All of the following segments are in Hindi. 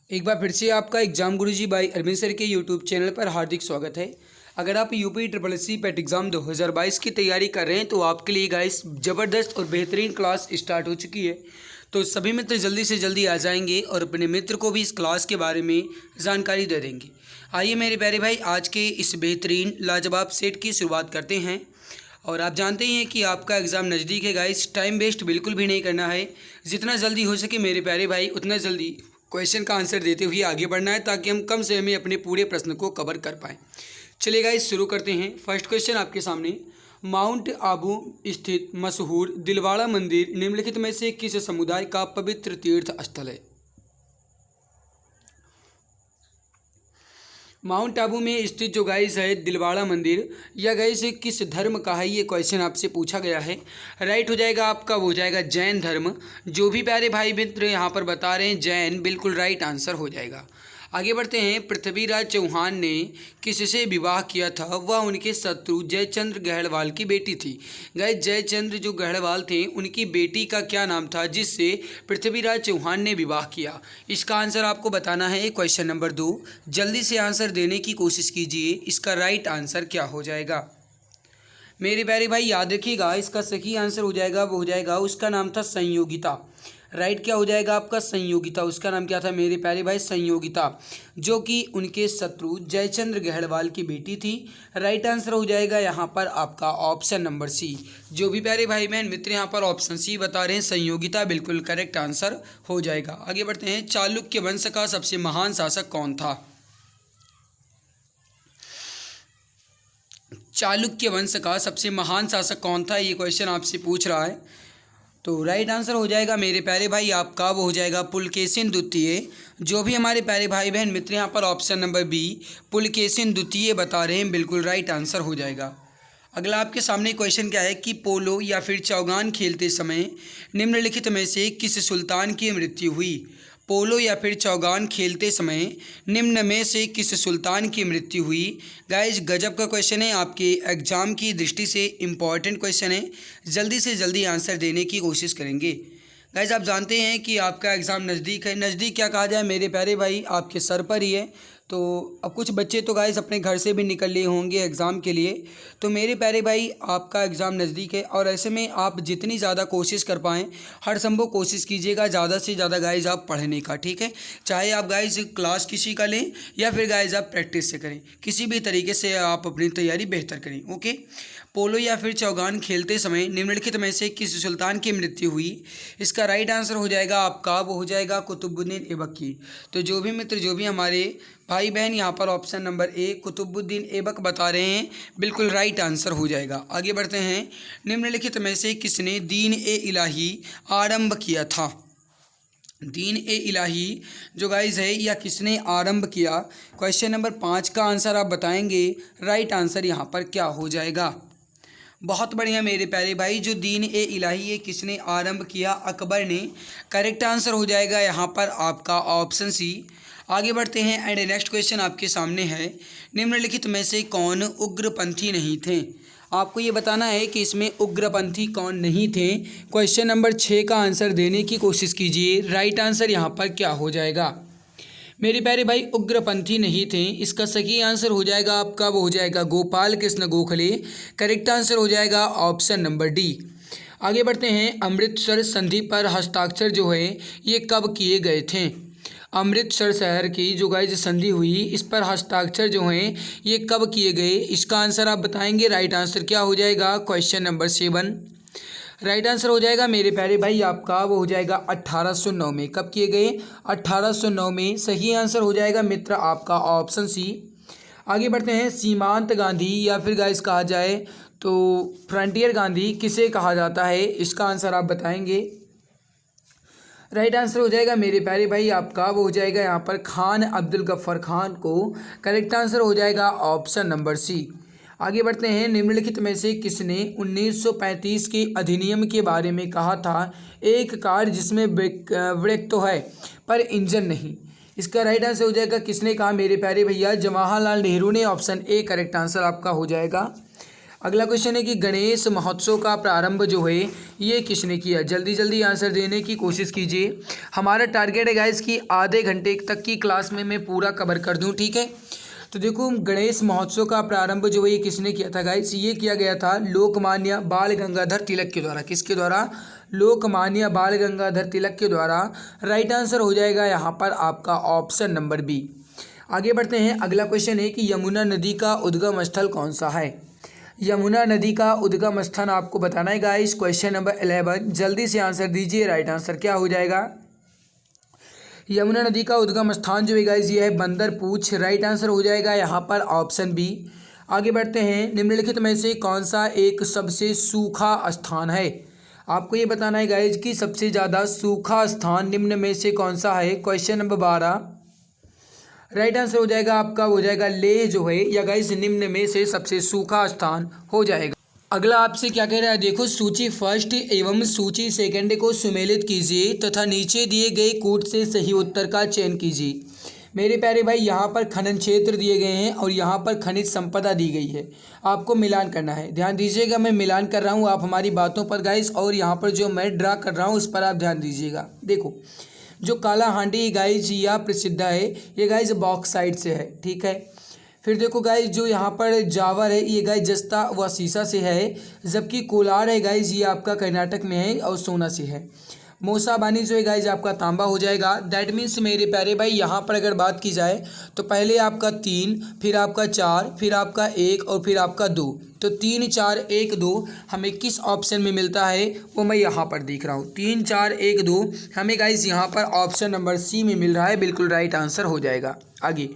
एक बार फिर से आपका exam Guruji by Arvind sir के यूट्यूब चैनल पर हार्दिक स्वागत है। अगर आप UP triple S C PET exam 2022 की तैयारी कर रहे हैं तो आपके लिए गाइस ज़बरदस्त और बेहतरीन क्लास स्टार्ट हो चुकी है। तो सभी मित्र जल्दी से जल्दी आ जाएंगे और अपने मित्र को भी इस क्लास के बारे में जानकारी दे देंगे। आइए मेरे प्यारे भाई, आज के इस बेहतरीन लाजवाब सेट की शुरुआत करते हैं। और आप जानते ही हैं कि आपका एग्ज़ाम नज़दीक है गाइस, टाइम वेस्ट बिल्कुल भी नहीं करना है। जितना जल्दी हो सके मेरे प्यारे भाई उतना जल्दी क्वेश्चन का आंसर देते हुए आगे बढ़ना है, ताकि हम कम समय में अपने पूरे प्रश्न को कवर कर पाएँ। चलिए गाइस शुरू करते हैं। फर्स्ट क्वेश्चन आपके सामने, माउंट आबू स्थित मशहूर दिलवाड़ा मंदिर निम्नलिखित में से किस समुदाय का पवित्र तीर्थ स्थल है? माउंट आबू में स्थित जो गाइस है दिलवाड़ा मंदिर, यह गाइस किस धर्म का है, ये क्वेश्चन आपसे पूछा गया है। राइट हो जाएगा आपका, वो हो जाएगा जैन धर्म। जो भी प्यारे भाई मित्र यहाँ पर बता रहे हैं जैन, बिल्कुल राइट आंसर हो जाएगा। आगे बढ़ते हैं। पृथ्वीराज चौहान ने किससे विवाह किया था? वह उनके शत्रु जयचंद्र गहड़वाल की बेटी थी। गाइस जयचंद्र जो गहड़वाल थे उनकी बेटी का क्या नाम था जिससे पृथ्वीराज चौहान ने विवाह किया? इसका आंसर आपको बताना है। क्वेश्चन नंबर 2, जल्दी से आंसर देने की कोशिश कीजिए। इसका राइट आंसर क्या हो जाएगा? मेरे प्यारे भाई याद रखिएगा, इसका सही आंसर हो जाएगा, वो हो जाएगा, उसका नाम था संयोगिता। राइट क्या हो जाएगा आपका? संयोगिता। उसका नाम क्या था मेरे प्यारे भाई? संयोगिता, जो कि उनके शत्रु जयचंद्र गहड़वाल की बेटी थी। राइट आंसर हो जाएगा यहाँ पर आपका ऑप्शन नंबर सी। जो भी प्यारे भाई बहन मित्र यहाँ पर ऑप्शन सी बता रहे हैं संयोगिता, बिल्कुल करेक्ट आंसर हो जाएगा। आगे बढ़ते हैं। चालुक्य वंश का सबसे महान शासक कौन था? चालुक्य वंश का सबसे महान शासक कौन था, ये क्वेश्चन आपसे पूछ रहा है। तो राइट आंसर हो जाएगा मेरे प्यारे भाई आपका, वो हो जाएगा पुलकेशिन द्वितीय। जो भी हमारे प्यारे भाई बहन मित्र यहाँ पर ऑप्शन नंबर बी पुलकेशिन द्वितीय बता रहे हैं, बिल्कुल राइट आंसर हो जाएगा। अगला आपके सामने क्वेश्चन क्या है कि पोलो या फिर चौगान खेलते समय निम्नलिखित में से किस सुल्तान की मृत्यु हुई? पोलो या फिर चौगान खेलते समय निम्न में से किस सुल्तान की मृत्यु हुई? गाइज गजब का क्वेश्चन है, आपके एग्जाम की दृष्टि से इम्पॉर्टेंट क्वेश्चन है। जल्दी से जल्दी आंसर देने की कोशिश करेंगे। गाइज आप जानते हैं कि आपका एग्ज़ाम नज़दीक है। नज़दीक क्या कहा जाए मेरे प्यारे भाई, आपके सर पर ही है। तो अब कुछ बच्चे तो गाइस अपने घर से भी निकल लिए होंगे एग्ज़ाम के लिए। तो मेरे प्यारे भाई आपका एग्ज़ाम नज़दीक है और ऐसे में आप जितनी ज़्यादा कोशिश कर पाएँ, हर संभव कोशिश कीजिएगा ज़्यादा से ज़्यादा गाइस आप पढ़ने का, ठीक है। चाहे आप गाइस क्लास किसी का लें या फिर गाइस आप प्रैक्टिस से करें, किसी भी तरीके से आप अपनी तैयारी बेहतर करें। ओके। पोलो या फिर चौगान खेलते समय निम्नलिखित में से किस सुल्तान की मृत्यु हुई? इसका राइट आंसर हो जाएगा आपका, वो हो जाएगा कुतुबुद्दीन ऐबक की। तो जो भी मित्र जो भी हमारे भाई बहन यहाँ पर option number A Qutubuddin Aibak बता रहे हैं, बिल्कुल राइट आंसर हो जाएगा। आगे बढ़ते हैं। निम्नलिखित में से किसने दीन ए इलाही आरंभ किया था? दीन ए इलाही जो गाइस है या किसने आरंभ किया? क्वेश्चन नंबर 5 का आंसर आप बताएंगे। राइट आंसर यहाँ पर क्या हो जाएगा? बहुत बढ़िया मेरे प्यारे भाई, जो दीन ए इलाही ये किसने आरंभ किया? अकबर ने। करेक्ट आंसर हो जाएगा यहाँ पर आपका ऑप्शन सी। आगे बढ़ते हैं एंड नेक्स्ट क्वेश्चन आपके सामने है। निम्नलिखित में से कौन उग्रपंथी नहीं थे? आपको ये बताना है कि इसमें उग्रपंथी कौन नहीं थे। क्वेश्चन नंबर 6 का आंसर देने की कोशिश कीजिए। राइट आंसर यहाँ पर क्या हो जाएगा? मेरे प्यारे भाई उग्रपंथी नहीं थे, इसका सही आंसर हो जाएगा आपका, वो हो जाएगा गोपाल कृष्ण गोखले। करेक्ट आंसर हो जाएगा ऑप्शन नंबर डी। आगे बढ़ते हैं। अमृतसर संधि पर हस्ताक्षर जो है ये कब किए गए थे? अमृतसर शहर की जो गाइस संधि हुई, इस पर हस्ताक्षर जो हैं ये कब किए गए? इसका आंसर आप बताएंगे। राइट आंसर क्या हो जाएगा? क्वेश्चन नंबर 7 राइट आंसर हो जाएगा मेरे प्यारे भाई आपका, वो हो जाएगा 1809 में। कब किए गए? 1809 में। सही आंसर हो जाएगा मित्र आपका ऑप्शन सी। आगे बढ़ते हैं। सीमांत गांधी या फिर गाइस कहा जाए तो फ्रंटियर गांधी किसे कहा जाता है? इसका आंसर आप बताएंगे। राइट आंसर हो जाएगा मेरे प्यारे भाई आपका, वो हो जाएगा यहाँ पर खान अब्दुल गफ्फार खान को। करेक्ट आंसर हो जाएगा ऑप्शन नंबर सी। आगे बढ़ते हैं। निम्नलिखित में से किसने 1935 के अधिनियम के बारे में कहा था एक कार जिसमें ब्रेक तो है पर इंजन नहीं? इसका राइट आंसर हो जाएगा किसने कहा मेरे प्यारे भैया? जवाहरलाल नेहरू ने। ऑप्शन ए करेक्ट आंसर आपका हो जाएगा। अगला क्वेश्चन है कि गणेश महोत्सव का प्रारंभ जो है ये किसने किया। जल्दी जल्दी आंसर देने की कोशिश कीजिए। हमारा टारगेट है गाइस कि आधे घंटे तक की क्लास में मैं पूरा कवर कर दूं, ठीक है। तो देखो गणेश महोत्सव का प्रारंभ जो है ये किसने किया था गाइस, ये किया गया था लोकमान्य बाल गंगाधर तिलक के द्वारा। किसके द्वारा, लोकमान्य बाल गंगाधर तिलक के द्वारा। राइट आंसर हो जाएगा यहाँ पर आपका ऑप्शन नंबर बी। आगे बढ़ते हैं। अगला क्वेश्चन है कि यमुना नदी का उद्गम स्थल कौन सा है। यमुना नदी का उद्गम स्थान आपको बताना है गाइस। क्वेश्चन नंबर 11, जल्दी से आंसर दीजिए। राइट आंसर क्या हो जाएगा, यमुना नदी का उद्गम स्थान जो है गाइस ये है बंदरपूछ। राइट आंसर हो जाएगा यहाँ पर ऑप्शन बी। आगे बढ़ते हैं। निम्नलिखित में से कौन सा एक सबसे सूखा स्थान है। आपको ये बताना है गाइस कि सबसे ज़्यादा सूखा स्थान निम्न में से कौन सा है। Question number 12। राइट आंसर हो जाएगा आपका, हो जाएगा लेह जो है या गाइस निम्न में से सबसे सूखा स्थान हो जाएगा। अगला आपसे क्या कह रहा है, देखो सूची फर्स्ट एवं सूची सेकंड को सुमेलित कीजिए तथा नीचे दिए गए कूट से सही उत्तर का चयन कीजिए। मेरे प्यारे भाई यहाँ पर खनन क्षेत्र दिए गए हैं और यहाँ पर खनिज संपदा दी गई है। आपको मिलान करना है, ध्यान दीजिएगा। मैं मिलान कर रहा हूँ, आप हमारी बातों पर गाइस और यहाँ पर जो मैं ड्रा कर रहा हूँ उस पर आप ध्यान दीजिएगा। देखो जो काला हांडी गाइस यह प्रसिद्ध है, ये गाइस बॉक्साइट से है, ठीक है। फिर देखो गाइस जो यहाँ पर जावर है ये गाइस जस्ता व सीसा से है, जबकि कोलार है गाइस ये आपका कर्नाटक में है और सोना से है। मोसाबानी जो है गाइस आपका तांबा हो जाएगा। दैट मीन्स मेरे प्यारे भाई यहाँ पर अगर बात की जाए तो पहले आपका 3, फिर आपका 4, फिर आपका 1 और फिर आपका 2। तो 3 4 1 2 हमें किस ऑप्शन में मिलता है वो मैं यहाँ पर देख रहा हूँ। 3 4 1 2 हमें गाइस यहाँ पर ऑप्शन नंबर सी में मिल रहा है, बिल्कुल राइट आंसर हो जाएगा। आगे,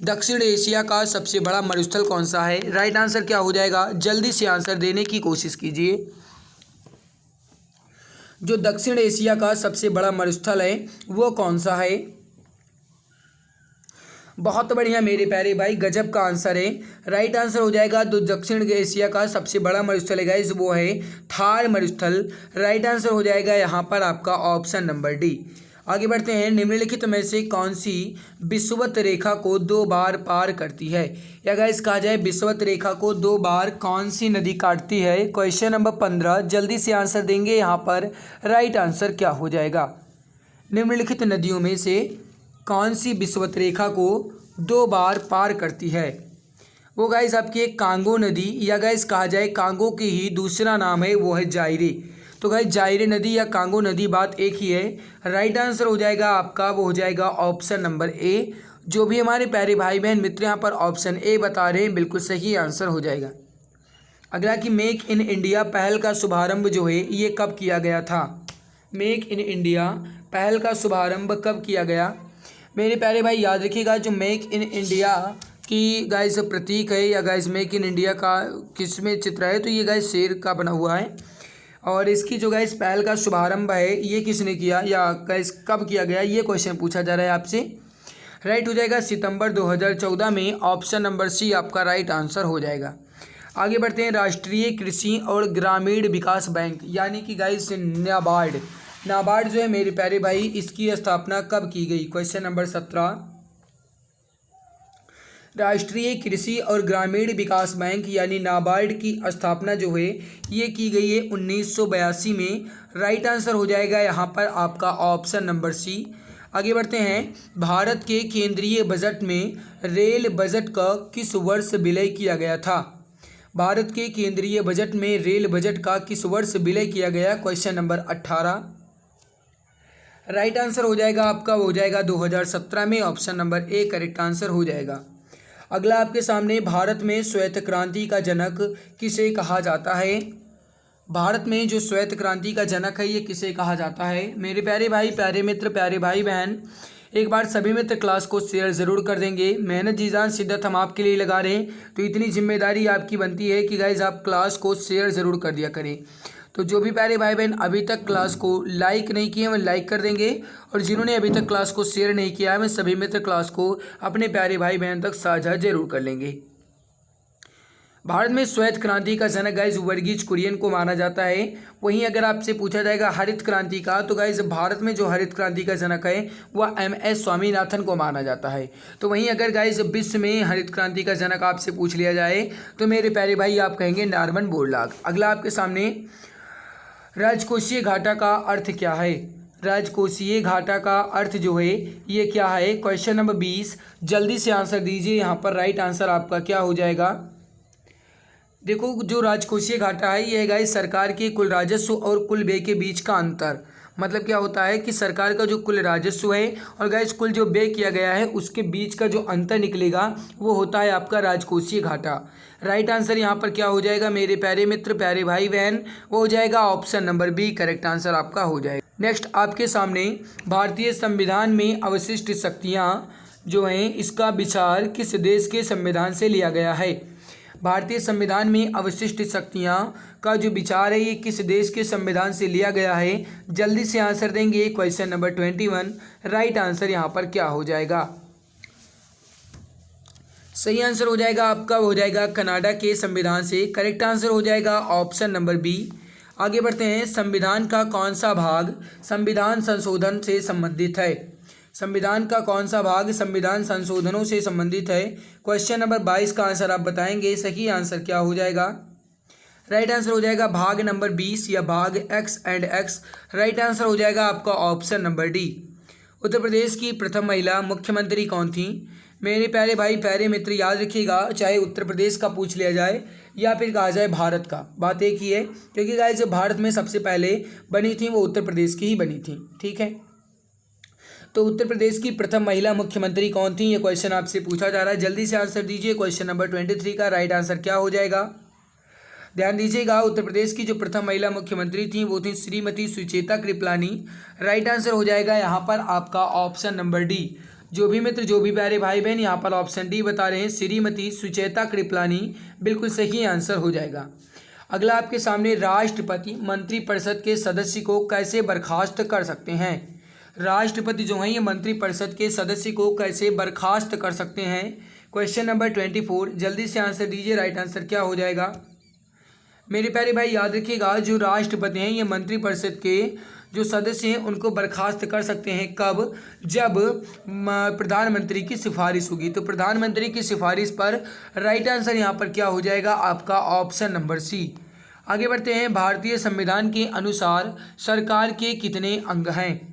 दक्षिण एशिया का सबसे बड़ा मरुस्थल कौन सा है। राइट आंसर क्या हो जाएगा, जल्दी से आंसर देने की कोशिश कीजिए। जो दक्षिण एशिया का सबसे बड़ा मरुस्थल है वो कौन सा है। बहुत बढ़िया मेरे प्यारे भाई, गजब का आंसर है। राइट आंसर हो जाएगा जो दक्षिण एशिया का सबसे बड़ा मरुस्थल है गाइस वो है थार मरुस्थल। राइट आंसर हो जाएगा यहाँ पर आपका ऑप्शन नंबर डी। आगे बढ़ते हैं। निम्नलिखित में से कौन सी विषुवत रेखा को 2 बार पार करती है, या गाइस कहा जाए विषुवत रेखा को 2 बार कौन सी नदी काटती है। क्वेश्चन नंबर 15, जल्दी से आंसर देंगे यहाँ पर। राइट आंसर क्या हो जाएगा, निम्नलिखित नदियों में से कौन सी विषुवत रेखा को 2 बार पार करती है। वो गाइस आपकी एक कांगो नदी, या गाइस कहा जाए कांगो की ही दूसरा नाम है वो है जायरे। तो गाइस जायरे नदी या कांगो नदी बात एक ही है। राइट आंसर हो जाएगा आपका, वो हो जाएगा ऑप्शन नंबर ए। जो भी हमारे प्यारे भाई बहन मित्र यहाँ पर ऑप्शन ए बता रहे हैं बिल्कुल सही आंसर हो जाएगा। अगला कि मेक इन इंडिया पहल का शुभारंभ जो है ये कब किया गया था। मेक इन इंडिया पहल का शुभारंभ कब किया गया। मेरे प्यारे भाई याद रखिएगा जो मेक इन इंडिया की गाइस प्रतीक है या गाइस मेक इन इंडिया का किस में चित्र है, तो ये गाइस शेर का बना हुआ है। और इसकी जो गाइस पहल का शुभारंभ है ये किसने किया या गाइस कब किया गया, ये क्वेश्चन पूछा जा रहा है आपसे। राइट हो जाएगा सितंबर 2014 में। ऑप्शन नंबर सी आपका राइट आंसर हो जाएगा। आगे बढ़ते हैं। राष्ट्रीय कृषि और ग्रामीण विकास बैंक यानी कि गाइस नाबार्ड, नाबार्ड जो है मेरे प्यारे भाई इसकी स्थापना कब की गई। क्वेश्चन नंबर 17, राष्ट्रीय कृषि और ग्रामीण विकास बैंक यानी नाबार्ड की स्थापना जो है ये की गई है 1982 में। राइट आंसर हो जाएगा यहाँ पर आपका ऑप्शन नंबर सी। आगे बढ़ते हैं। भारत के केंद्रीय बजट में रेल बजट का किस वर्ष विलय किया गया था। भारत के केंद्रीय बजट में रेल बजट का किस वर्ष विलय किया गया। Question number 18। राइट आंसर हो जाएगा आपका, हो जाएगा 2017 में। Option number A correct answer हो जाएगा। अगला आपके सामने, भारत में श्वेत क्रांति का जनक किसे कहा जाता है। भारत में जो श्वेत क्रांति का जनक है ये किसे कहा जाता है। मेरे प्यारे भाई, प्यारे मित्र, प्यारे भाई बहन, एक बार सभी मित्र क्लास को शेयर ज़रूर कर देंगे। मेहनत जी जान शिद्दत हम आपके लिए लगा रहे हैं, तो इतनी जिम्मेदारी आपकी बनती है कि गाइज आप क्लास को शेयर ज़रूर कर दिया करें। तो जो भी प्यारे भाई बहन अभी तक क्लास को लाइक नहीं किए, मैं लाइक कर देंगे, और जिन्होंने अभी तक क्लास को शेयर नहीं किया है मैं सभी मित्र क्लास को अपने प्यारे भाई बहन तक साझा जरूर कर लेंगे। भारत में श्वेत क्रांति का जनक गाइज वर्गीज कुरियन को माना जाता है। वहीं अगर आपसे पूछा जाएगा हरित क्रांति का, तो गाइज भारत में जो हरित क्रांति का जनक है वह MS स्वामीनाथन को माना जाता है। तो वहीं अगर गाइज विश्व में हरित क्रांति का जनक आपसे पूछ लिया जाए तो मेरे प्यारे भाई आप कहेंगे नॉर्मन बोरलॉग। अगला आपके सामने राजकोषीय घाटा का अर्थ क्या है। राजकोषीय घाटा का अर्थ जो है ये क्या है, क्वेश्चन नंबर 20। जल्दी से आंसर दीजिए, यहाँ पर राइट आंसर आपका क्या हो जाएगा। देखो जो राजकोषीय घाटा है ये है गाइस सरकार के कुल राजस्व और कुल व्यय के बीच का अंतर। मतलब क्या होता है कि सरकार का जो कुल राजस्व है और गाइस कुल जो व्यय किया गया है उसके बीच का जो अंतर निकलेगा वो होता है आपका राजकोषीय घाटा। राइट आंसर यहाँ पर क्या हो जाएगा मेरे प्यारे मित्र, प्यारे भाई बहन, वो हो जाएगा option number B, correct answer आपका हो जाएगा। नेक्स्ट आपके सामने भारतीय संविधान में अवशिष्ट शक्तियाँ जो हैं इसका विचार किस देश के संविधान से लिया गया है। भारतीय संविधान में अवशिष्ट शक्तियाँ का जो विचार है ये किस देश के संविधान से लिया गया है। जल्दी से आंसर देंगे, क्वेश्चन नंबर 21। राइट आंसर यहाँ पर क्या हो जाएगा। सही आंसर हो जाएगा आपका, हो जाएगा कनाडा के संविधान से, करेक्ट आंसर हो जाएगा ऑप्शन नंबर बी। आगे बढ़ते हैं, संविधान का कौन सा भाग संविधान संशोधन से संबंधित है। संविधान का कौन सा भाग संविधान संशोधनों से संबंधित है। क्वेश्चन नंबर 22 का आंसर आप बताएंगे, सही आंसर क्या हो जाएगा। राइट आंसर हो जाएगा भाग नंबर 20 या भाग X&X। राइट आंसर हो जाएगा आपका option number D. Uttar Pradesh की प्रथम महिला मुख्यमंत्री कौन थी। मेरे प्यारे भाई प्यारे मित्र याद रखिएगा, चाहे उत्तर प्रदेश का पूछ लिया जाए या फिर कहा जाए भारत का, बात एक ही है, क्योंकि गाइस जो भारत में सबसे पहले बनी थी वो उत्तर प्रदेश की ही बनी थी। ठीक है, तो उत्तर प्रदेश की प्रथम महिला मुख्यमंत्री कौन थी, ये क्वेश्चन आपसे पूछा जा रहा है। जल्दी से आंसर दीजिए, क्वेश्चन नंबर 23 का राइट आंसर क्या हो जाएगा। ध्यान दीजिएगा, उत्तर प्रदेश की जो प्रथम महिला मुख्यमंत्री थी वो थी श्रीमती सुचेता कृपलानी। राइट आंसर हो जाएगा यहाँ पर आपका ऑप्शन नंबर डी। जो भी मित्र, जो भी प्यारे भाई बहन यहाँ पर ऑप्शन डी बता रहे हैं, श्रीमती सुचेता कृपलानी, बिल्कुल सही आंसर हो जाएगा। अगला आपके सामने, राष्ट्रपति मंत्रिपरिषद के सदस्य को कैसे बर्खास्त कर सकते हैं। राष्ट्रपति जो हैं ये मंत्रिपरिषद के सदस्य को कैसे बर्खास्त कर सकते हैं। क्वेश्चन नंबर 24, जल्दी से आंसर दीजिए, राइट आंसर क्या हो जाएगा। मेरे प्यारे भाई याद रखिएगा, जो राष्ट्रपति हैं ये मंत्रिपरिषद के जो सदस्य हैं उनको बर्खास्त कर सकते हैं कब, जब प्रधानमंत्री की सिफारिश होगी। तो प्रधानमंत्री की सिफारिश पर राइट आंसर यहाँ पर क्या हो जाएगा आपका ऑप्शन नंबर सी। आगे बढ़ते हैं, भारतीय संविधान के अनुसार सरकार के कितने अंग हैं।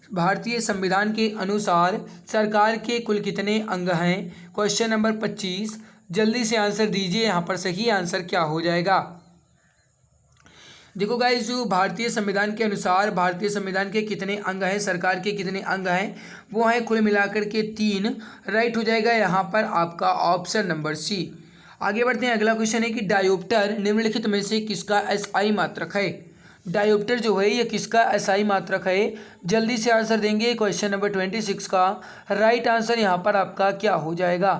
भारतीय संविधान के अनुसार सरकार के कुल कितने अंग हैं। क्वेश्चन नंबर 25, जल्दी से आंसर दीजिए, यहाँ पर सही आंसर क्या हो जाएगा। देखो गाइस, जो भारतीय संविधान के अनुसार भारतीय संविधान के कितने अंग हैं, सरकार के कितने अंग हैं, वो हैं कुल मिलाकर के 3। राइट हो जाएगा यहाँ पर आपका ऑप्शन नंबर सी। आगे बढ़ते हैं, अगला क्वेश्चन है कि डायोप्टर निम्नलिखित में से किसका SI मात्रक है। डायोप्टर जो है ये किसका SI मात्रक है। जल्दी से आंसर देंगे, क्वेश्चन नंबर 26 का राइट आंसर यहाँ पर आपका क्या हो जाएगा।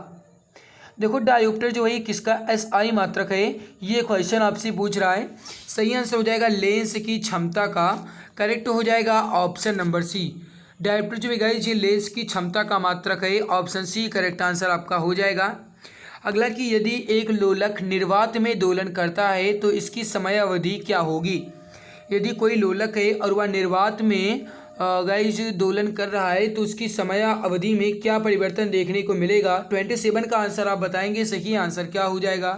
देखो डायोप्टर जो है ये किसका SI मात्रक है, ये क्वेश्चन आपसे पूछ रहा है। सही आंसर हो जाएगा लेंस की क्षमता का, करेक्ट हो जाएगा ऑप्शन नंबर सी। डायोप्टर जो है गाइस ये लेंस की क्षमता का मात्रक है, ऑप्शन सी करेक्ट आंसर आपका हो जाएगा। अगला कि यदि एक लोलक निर्वात में दोलन करता है तो इसकी समय अवधि क्या होगी। यदि कोई लोलक है और वह निर्वात में गाइस दोलन कर रहा है तो उसकी समय अवधि में क्या परिवर्तन देखने को मिलेगा। 27 का आंसर आप बताएंगे, सही आंसर क्या हो जाएगा।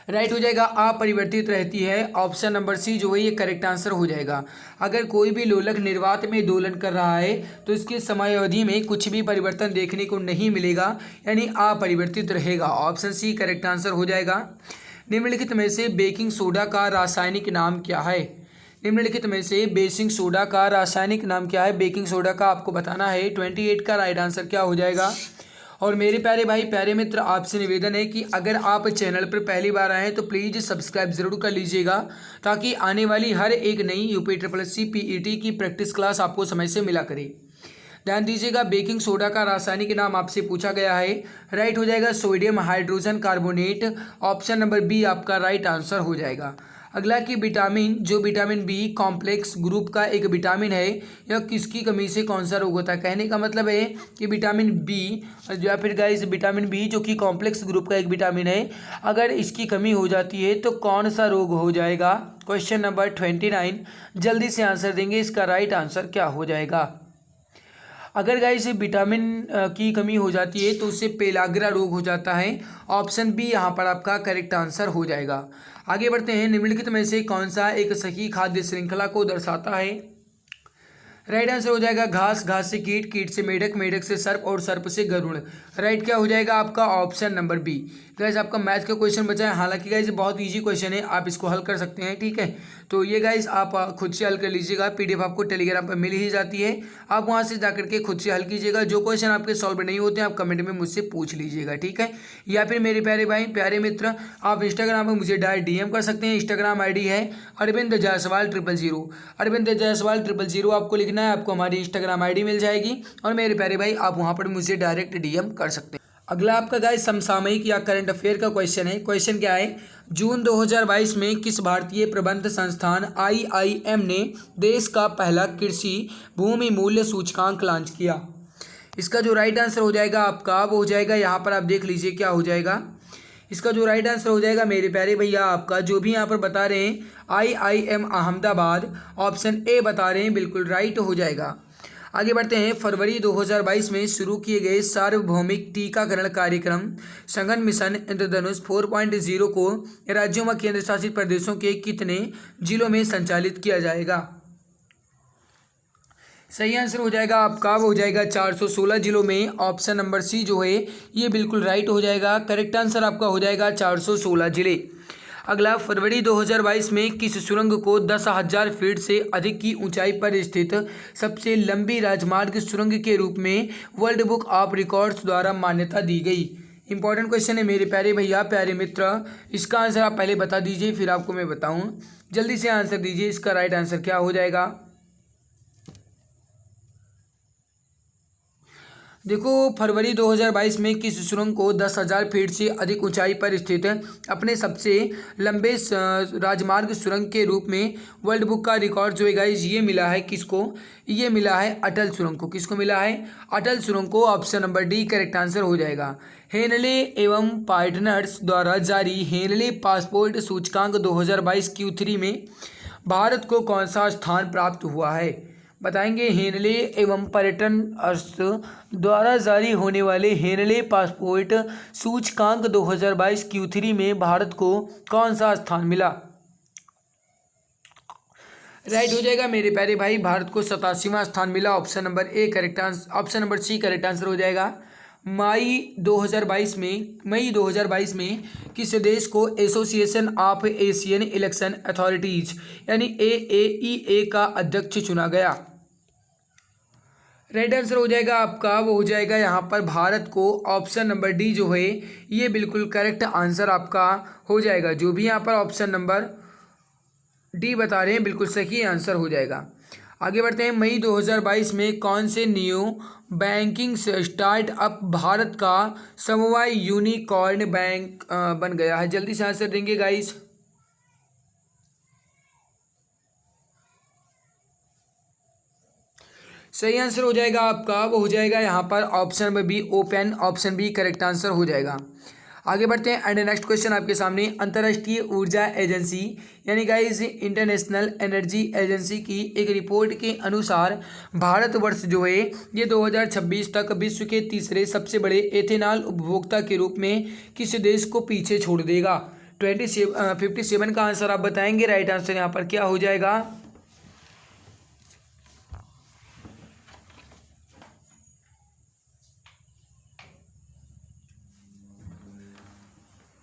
राइट हो जाएगा अपरिवर्तित रहती है, ऑप्शन नंबर सी जो है ये करेक्ट आंसर हो जाएगा। अगर कोई भी लोलक निर्वात में दोलन कर रहा है तो इसकी समय अवधि में कुछ भी परिवर्तन देखने को नहीं मिलेगा, यानी अपरिवर्तित रहेगा, ऑप्शन सी करेक्ट आंसर हो जाएगा। निम्नलिखित में से बेकिंग सोडा का रासायनिक नाम क्या है। निम्नलिखित में से बेकिंग सोडा का रासायनिक नाम क्या है। बेकिंग सोडा का आपको बताना है। 28 का राइट आंसर क्या हो जाएगा। और मेरे प्यारे भाई प्यारे मित्र आपसे निवेदन है कि अगर आप चैनल पर पहली बार आए हैं तो प्लीज़ सब्सक्राइब ज़रूर कर लीजिएगा, ताकि आने वाली हर एक नई UPSSC PET की प्रैक्टिस क्लास आपको समय से मिला करे। ध्यान दीजिएगा, बेकिंग सोडा का रासायनिक नाम आपसे पूछा गया है। राइट हो जाएगा sodium hydrogen carbonate, option number B आपका राइट आंसर हो जाएगा। अगला कि विटामिन जो विटामिन बी कॉम्प्लेक्स ग्रुप का एक विटामिन है, यह किसकी कमी से कौन सा रोग होता है। कहने का मतलब है कि विटामिन बी या फिर गाइस विटामिन बी जो कि कॉम्प्लेक्स ग्रुप का एक विटामिन है, अगर इसकी कमी हो जाती है तो कौन सा रोग हो जाएगा। क्वेश्चन नंबर 29 जल्दी से आंसर देंगे, इसका राइट आंसर क्या हो जाएगा। अगर गाइस विटामिन की कमी हो जाती है तो उससे पेलाग्रा रोग हो जाता है। ऑप्शन बी यहाँ पर आपका करेक्ट आंसर हो जाएगा। आगे बढ़ते हैं, निम्नलिखित में से कौन सा एक सही खाद्य श्रृंखला को दर्शाता है। राइट आंसर हो जाएगा घास, घास से कीट, कीट से मेढक, मेढक से सर्प और सर्प से गरुड़। राइट क्या हो जाएगा आपका ऑप्शन नंबर बी। गाइस आपका मैथ का क्वेश्चन बचा है, हालांकि गाइस बहुत इजी क्वेश्चन है, आप इसको हल कर सकते हैं, ठीक है। तो ये गाइस आप खुद से हल कर लीजिएगा, पीडीएफ आपको टेलीग्राम पर मिल ही जाती है, आप वहाँ से जाकर के खुद से हल कीजिएगा। जो क्वेश्चन आपके सॉल्व नहीं होते हैं आप कमेंट में मुझसे पूछ लीजिएगा, ठीक है। या फिर मेरे प्यारे भाई प्यारे मित्र, आप इंस्टाग्राम पर मुझे डायरेक्ट डीएम कर सकते हैं। इंस्टाग्राम ID है अरविंद जायसवाल 000, अरविंद जायसवाल 000 आपको लिखना है, आपको हमारी इंस्टाग्राम ID मिल जाएगी। और मेरे प्यारे भाई आप वहाँ पर मुझे डायरेक्ट डीएम कर सकते हैं। अगला आपका गाइस समसामयिक या करंट अफेयर का क्वेश्चन है। क्वेश्चन क्या है, जून 2022 में किस भारतीय प्रबंध संस्थान IIM ने देश का पहला कृषि भूमि मूल्य सूचकांक लॉन्च किया। इसका जो राइट आंसर हो जाएगा आपका वो हो जाएगा, यहाँ पर आप देख लीजिए क्या हो जाएगा। इसका जो राइट आंसर हो जाएगा मेरे प्यारे भैया आपका जो भी यहाँ पर बता रहे हैं IIM अहमदाबाद, ऑप्शन ए बता रहे हैं, बिल्कुल राइट हो जाएगा। आगे बढ़ते हैं, फरवरी 2022 में शुरू किए गए सार्वभौमिक टीकाकरण कार्यक्रम सघन मिशन इंद्रधनुष 4.0 को राज्यों व केंद्र शासित प्रदेशों के कितने जिलों में संचालित किया जाएगा। सही आंसर हो जाएगा आपका वो हो जाएगा 416 जिलों में। ऑप्शन नंबर सी जो है ये बिल्कुल राइट हो जाएगा, करेक्ट आंसर आपका हो जाएगा 416 जिले। अगला, फरवरी 2022 में किस सुरंग को 10,000 फीट से अधिक की ऊंचाई पर स्थित सबसे लंबी राजमार्ग सुरंग के रूप में वर्ल्ड बुक ऑफ रिकॉर्ड्स द्वारा मान्यता दी गई। इंपॉर्टेंट क्वेश्चन है मेरे प्यारे भैया प्यारे मित्र, इसका आंसर आप पहले बता दीजिए फिर आपको मैं बताऊं। जल्दी से आंसर दीजिए, इसका राइट आंसर क्या हो जाएगा। देखो, फरवरी 2022 में किस सुरंग को 10,000 फीट से अधिक ऊंचाई पर स्थित अपने सबसे लंबे राजमार्ग सुरंग के रूप में वर्ल्ड बुक का रिकॉर्ड जो है गाइस ये मिला है किसको, ये मिला है अटल सुरंग को। किसको मिला है, अटल सुरंग को। Option number D correct answer हो जाएगा। हेनले एवं पार्टनर्स द्वारा जारी हेनले पासपोर्ट सूचकांक 2022 Q3 में भारत को कौन सा स्थान प्राप्त हुआ है, बताएंगे। हेनले एवं पर्यटन द्वारा जारी होने वाले हेनले पासपोर्ट सूचकांक 2022 Q3 में भारत को कौन सा स्थान मिला। राइट हो जाएगा मेरे प्यारे भाई, भारत को 87वां स्थान मिला। Option number A correct answer, option number C correct answer हो जाएगा। मई 2022 में किस देश को association of Asian election authorities यानी AAEA का अध्यक्ष चुना गया। राइट आंसर हो जाएगा आपका वो हो जाएगा यहाँ पर भारत को। ऑप्शन नंबर डी जो है ये बिल्कुल करेक्ट आंसर आपका हो जाएगा। जो भी यहाँ पर ऑप्शन नंबर डी बता रहे हैं बिल्कुल सही आंसर हो जाएगा। आगे बढ़ते हैं, मई 2022 में कौन से न्यू बैंकिंग स्टार्टअप भारत का समवाय यूनिकॉर्न बैंक बन गया है। जल्दी से आंसर देंगे गाइस। सही आंसर हो जाएगा आपका वो हो जाएगा यहाँ पर option number B open, option B correct answer हो जाएगा। आगे बढ़ते हैं एंड नेक्स्ट क्वेश्चन आपके सामने, अंतर्राष्ट्रीय ऊर्जा एजेंसी यानी गाइस इंटरनेशनल एनर्जी एजेंसी की एक रिपोर्ट के अनुसार भारतवर्ष जो है ये 2026 तक विश्व के तीसरे सबसे बड़े एथेनॉल उपभोक्ता के रूप में किस देश को पीछे छोड़ देगा। 57 का आंसर आप बताएंगे। राइट आंसर यहाँ पर क्या हो जाएगा।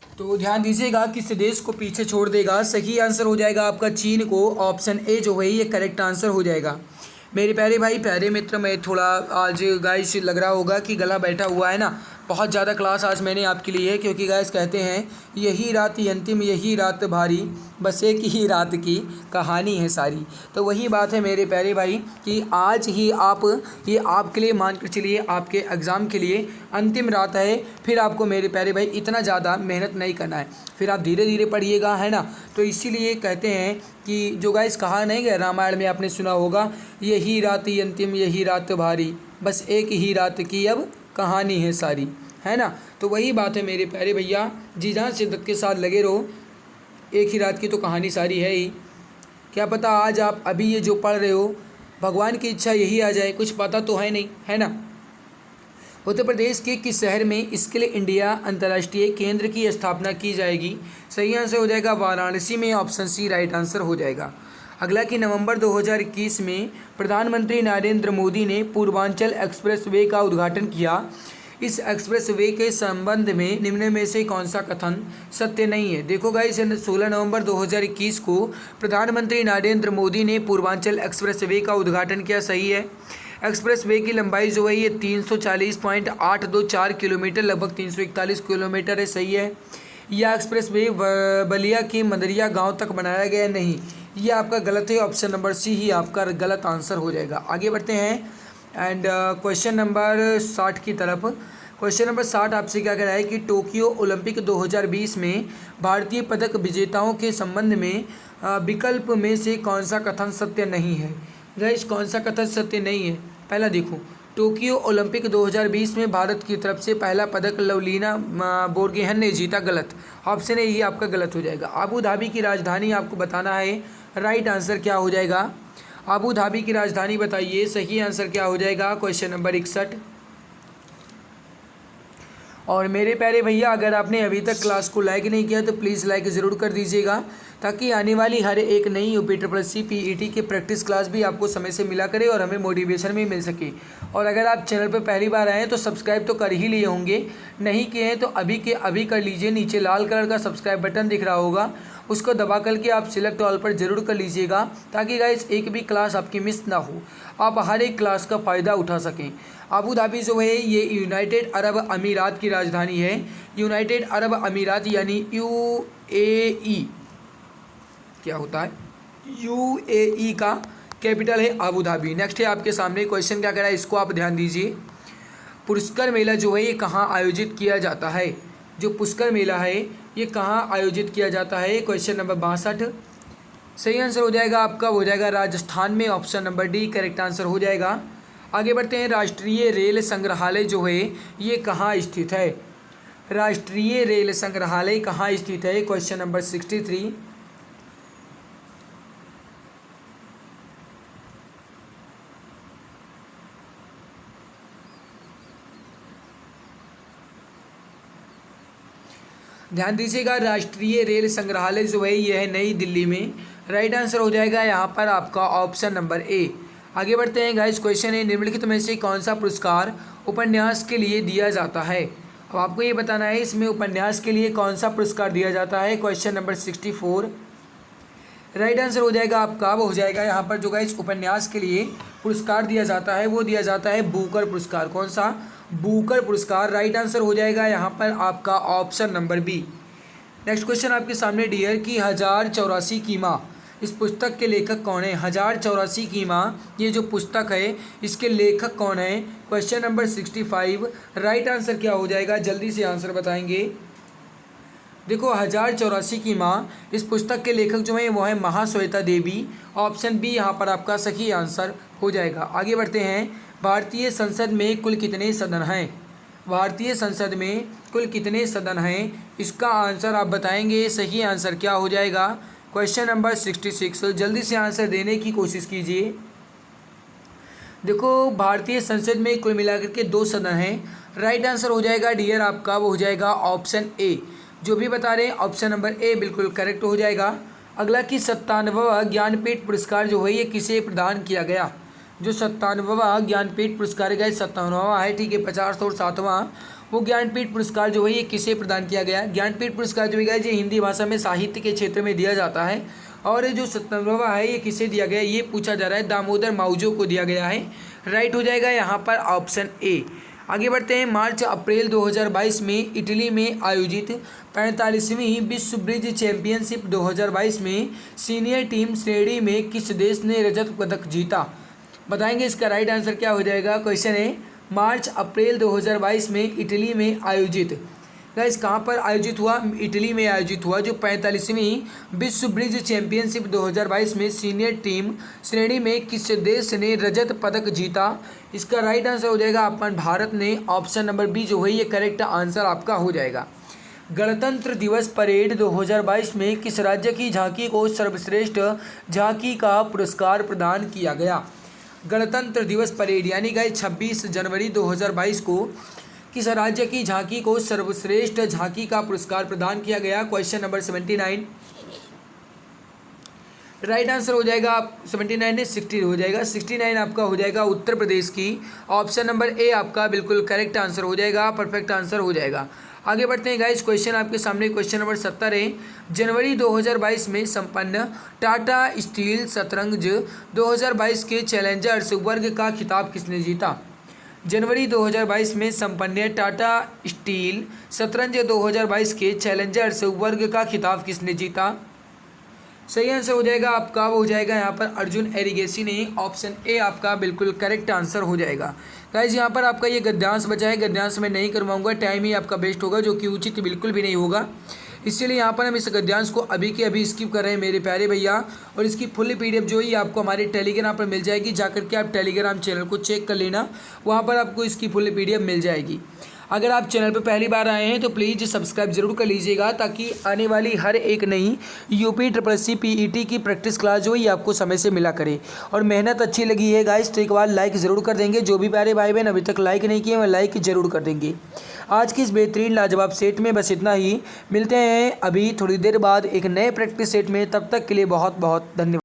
तो ध्यान दीजिएगा किस देश को पीछे छोड़ देगा। सही आंसर हो जाएगा आपका चीन को। ऑप्शन ए जो है ये करेक्ट आंसर हो जाएगा। मेरे प्यारे भाई प्यारे मित्र, मैं थोड़ा आज गाइस लग रहा होगा कि गला बैठा हुआ है ना, बहुत ज़्यादा क्लास आज मैंने आपके लिए है, क्योंकि गाइस कहते हैं यही रात अंतिम यही रात भारी, बस एक ही रात की कहानी है सारी। तो वही बात है मेरे प्यारे भाई कि आज ही आप ये आपके लिए मान कर चलिए आपके एग्ज़ाम के लिए अंतिम रात है। फिर आपको मेरे प्यारे भाई इतना ज़्यादा मेहनत नहीं करना है, फिर आप धीरे धीरे पढ़िएगा, है ना। तो इसीलिए कहते हैं कि जो गाइस कहा नहीं गया रामायण में, आपने सुना होगा, यही रात अंतिम यही रात भारी, बस एक ही रात की अब कहानी है सारी, है ना। तो वही बात है मेरे प्यारे भैया, जी जान शिद्दत के साथ लगे रहो, एक ही रात की तो कहानी सारी है ही। क्या पता आज आप अभी ये जो पढ़ रहे हो भगवान की इच्छा यही आ जाए, कुछ पता तो है नहीं, है ना। उत्तर प्रदेश के किस शहर में स्किल इंडिया अंतर्राष्ट्रीय केंद्र की स्थापना की जाएगी? सही आंसर हो जाएगा वाराणसी में, ऑप्शन सी राइट आंसर हो जाएगा। अगला कि नवंबर 2021 में प्रधानमंत्री नरेंद्र मोदी ने पूर्वांचल एक्सप्रेसवे का उद्घाटन किया। इस एक्सप्रेसवे के संबंध में निम्न में से कौन सा कथन सत्य नहीं है? देखो गाइस, 16 नवंबर 2021 को प्रधानमंत्री नरेंद्र मोदी ने पूर्वांचल एक्सप्रेसवे का उद्घाटन किया, सही है। एक्सप्रेसवे की लंबाई जो है ये 340.824 किलोमीटर, लगभग 341 किलोमीटर है, सही है। यह एक्सप्रेसवे बलिया के मंदरिया गांव तक बनाया गया नहीं, यह आपका गलत है, ऑप्शन नंबर सी ही आपका गलत आंसर हो जाएगा। आगे बढ़ते हैं एंड क्वेश्चन नंबर 60 की तरफ। क्वेश्चन नंबर 60 आपसे क्या कह रहा है कि टोक्यो ओलंपिक 2020 में भारतीय पदक विजेताओं के संबंध में विकल्प में से कौन सा कथन सत्य नहीं है? गाइस कौन सा कथन सत्य नहीं है? पहला देखो, टोक्यो ओलंपिक 2020 में भारत की तरफ से पहला पदक लवलीना बोरगोहेन ने जीता, गलत, ऑप्शन ए ही आपका गलत हो जाएगा। अबू धाबी की राजधानी आपको बताना है, राइट आंसर क्या हो जाएगा? अबू धाबी की राजधानी बताइए, सही आंसर क्या हो जाएगा? Question number 61। और मेरे प्यारे भैया, अगर आपने अभी तक क्लास को लाइक नहीं किया तो प्लीज़ लाइक ज़रूर कर दीजिएगा, ताकि आने वाली हर एक नई यूपी ट्रिपल सी पीईटी की प्रैक्टिस क्लास भी आपको समय से मिला करे और हमें मोटिवेशन भी मिल सके। और अगर आप चैनल पर पहली बार आए हैं तो सब्सक्राइब तो कर ही लिए होंगे, नहीं किए हैं तो अभी के अभी कर लीजिए। नीचे लाल कलर का सब्सक्राइब बटन दिख रहा होगा, उसको दबा करके आप सिलेक्ट ऑल पर ज़रूर कर लीजिएगा, ताकि गाइस एक भी क्लास आपकी मिस ना हो, आप हर एक क्लास का फ़ायदा उठा सकें। अबू धाबी जो है ये यूनाइटेड अरब अमीरात की राजधानी है, यूनाइटेड अरब अमीरात यानी यूएई क्या होता है, यूएई का कैपिटल है अबू धाबी। नेक्स्ट है आपके सामने क्वेश्चन क्या कह रहा है, इसको आप ध्यान दीजिए। पुष्कर मेला जो है ये कहाँ आयोजित किया जाता है? जो पुष्कर मेला है ये कहाँ आयोजित किया जाता है? Question number 62। सही आंसर हो जाएगा आपका, हो जाएगा राजस्थान में, option number D correct answer हो जाएगा। आगे बढ़ते हैं, राष्ट्रीय रेल संग्रहालय जो है ये कहाँ स्थित है? राष्ट्रीय रेल संग्रहालय कहाँ स्थित है? Question number 63। ध्यान दीजिएगा, राष्ट्रीय रेल संग्रहालय जो है यह है नई दिल्ली में, राइट आंसर हो जाएगा यहाँ पर आपका ऑप्शन नंबर ए। आगे बढ़ते हैं गाइस, क्वेश्चन है निम्नलिखित में से कौन सा पुरस्कार उपन्यास के लिए दिया जाता है? अब आपको ये बताना है इसमें उपन्यास के लिए कौन सा पुरस्कार दिया जाता है। क्वेश्चन नंबर 64 राइट आंसर हो जाएगा आपका, वो हो जाएगा यहाँ पर जो गाइस उपन्यास के लिए पुरस्कार दिया जाता है वो दिया जाता है बुकर पुरस्कार। कौन सा? बुकर पुरस्कार, राइट आंसर हो जाएगा यहाँ पर आपका option number B. Next question आपके सामने डियर की 1084 की माँ, इस पुस्तक के लेखक कौन है? 1084 की माँ ये जो पुस्तक है इसके लेखक कौन है? क्वेश्चन नंबर 65 राइट आंसर क्या हो जाएगा? जल्दी से आंसर बताएंगे। देखो 1084 की माँ इस पुस्तक के लेखक जो हैं वो है महाश्वेता देवी, ऑप्शन बी यहाँ पर आपका सही आंसर हो जाएगा। आगे बढ़ते हैं, भारतीय संसद में कुल कितने सदन हैं? भारतीय संसद में कुल कितने सदन हैं? इसका आंसर आप बताएंगे, सही आंसर क्या हो जाएगा? क्वेश्चन नंबर 66 जल्दी से आंसर देने की कोशिश कीजिए। देखो भारतीय संसद में कुल मिलाकर के 2 सदन हैं, राइट आंसर हो जाएगा डियर आपका, वो हो जाएगा ऑप्शन ए। जो भी बता रहे हैं ऑप्शन नंबर ए बिल्कुल करेक्ट हो जाएगा। अगला कि 97वां ज्ञानपीठ पुरस्कार जो है ये किसे प्रदान किया गया? जो 97वां ज्ञानपीठ पुरस्कार गया 57वां है, ठीक है, 50 और 7वां वो ज्ञानपीठ पुरस्कार जो है ये किसे प्रदान किया गया? ज्ञानपीठ पुरस्कार जो है ये हिंदी भाषा में साहित्य के क्षेत्र में दिया जाता है, और जो 97वां है ये किसे दिया गया ये पूछा जा रहा है, दामोदर माउजो को दिया गया है, राइट हो जाएगा यहाँ पर ऑप्शन ए। आगे बढ़ते हैं। मार्च अप्रैल 2022 में इटली में आयोजित 45वीं विश्व ब्रिज चैंपियनशिप 2022 में सीनियर टीम श्रेणी में किस देश ने रजत पदक जीता? बताएंगे इसका राइट आंसर क्या हो जाएगा। क्वेश्चन है मार्च अप्रैल 2022 में इटली में आयोजित, गाइस कहाँ पर आयोजित हुआ? इटली में आयोजित हुआ। जो 45वीं विश्व ब्रिज चैंपियनशिप 2022 में सीनियर टीम श्रेणी में किस देश ने रजत पदक जीता? इसका राइट आंसर हो जाएगा अपन भारत ने। ऑप्शन नंबर बी जो है ये करेक्ट आंसर आपका हो जाएगा। गणतंत्र दिवस परेड 2022 में किस राज्य की झांकी को सर्वश्रेष्ठ झांकी का पुरस्कार प्रदान किया गया? गणतंत्र दिवस परेड यानी गाइस 26 जनवरी 2022 को किस राज्य की झांकी को सर्वश्रेष्ठ झांकी का पुरस्कार प्रदान किया गया? Question number 79। राइट आंसर हो जाएगा 79 ने 60 हो जाएगा। 69 आपका हो जाएगा उत्तर प्रदेश की। ऑप्शन नंबर ए आपका बिल्कुल करेक्ट आंसर हो जाएगा, परफेक्ट आंसर हो जाएगा। आगे बढ़ते हैं गाइस। क्वेश्चन आपके सामने क्वेश्चन नंबर 70 है। जनवरी 2022 में संपन्न टाटा स्टील शतरंज 2022 के चैलेंजर्स वर्ग का खिताब किसने जीता? जनवरी 2022 में संपन्न टाटा स्टील शतरंज 2022 के चैलेंजर्स वर्ग का खिताब किसने जीता? सही आंसर हो जाएगा आपका वो हो जाएगा यहाँ पर अर्जुन एरिगेसी ने। ऑप्शन ए आपका बिल्कुल करेक्ट आंसर हो जाएगा। गाइस यहाँ पर आपका ये गद्यांश बचा है, गद्यांश मैं नहीं करवाऊंगा, टाइम ही आपका बेस्ट होगा जो कि उचित बिल्कुल भी नहीं होगा। इसीलिए यहाँ पर हम इस गद्यांश को अभी के अभी स्किप कर रहे हैं मेरे प्यारे भैया। और इसकी फुल पीडीएफ जो है आपको हमारे टेलीग्राम पर मिल जाएगी, जाकर के आप टेलीग्राम चैनल को चेक कर लेना, वहाँ पर आपको इसकी फुल पीडीएफ मिल जाएगी। अगर आप चैनल पर पहली बार आए हैं तो प्लीज़ सब्सक्राइब जरूर कर लीजिएगा, ताकि आने वाली हर एक नई यूपी SSC PET की प्रैक्टिस क्लास जो है आपको समय से मिला करे। और मेहनत अच्छी लगी है गाइस तो एक बार लाइक ज़रूर कर देंगे। जो भी प्यारे भाई बहन अभी तक लाइक नहीं किए वो लाइक जरूर कर देंगे। आज की इस बेहतरीन लाजवाब सेट में बस इतना ही। मिलते हैं अभी थोड़ी देर बाद एक नए प्रैक्टिस सेट में, तब तक के लिए बहुत बहुत धन्यवाद।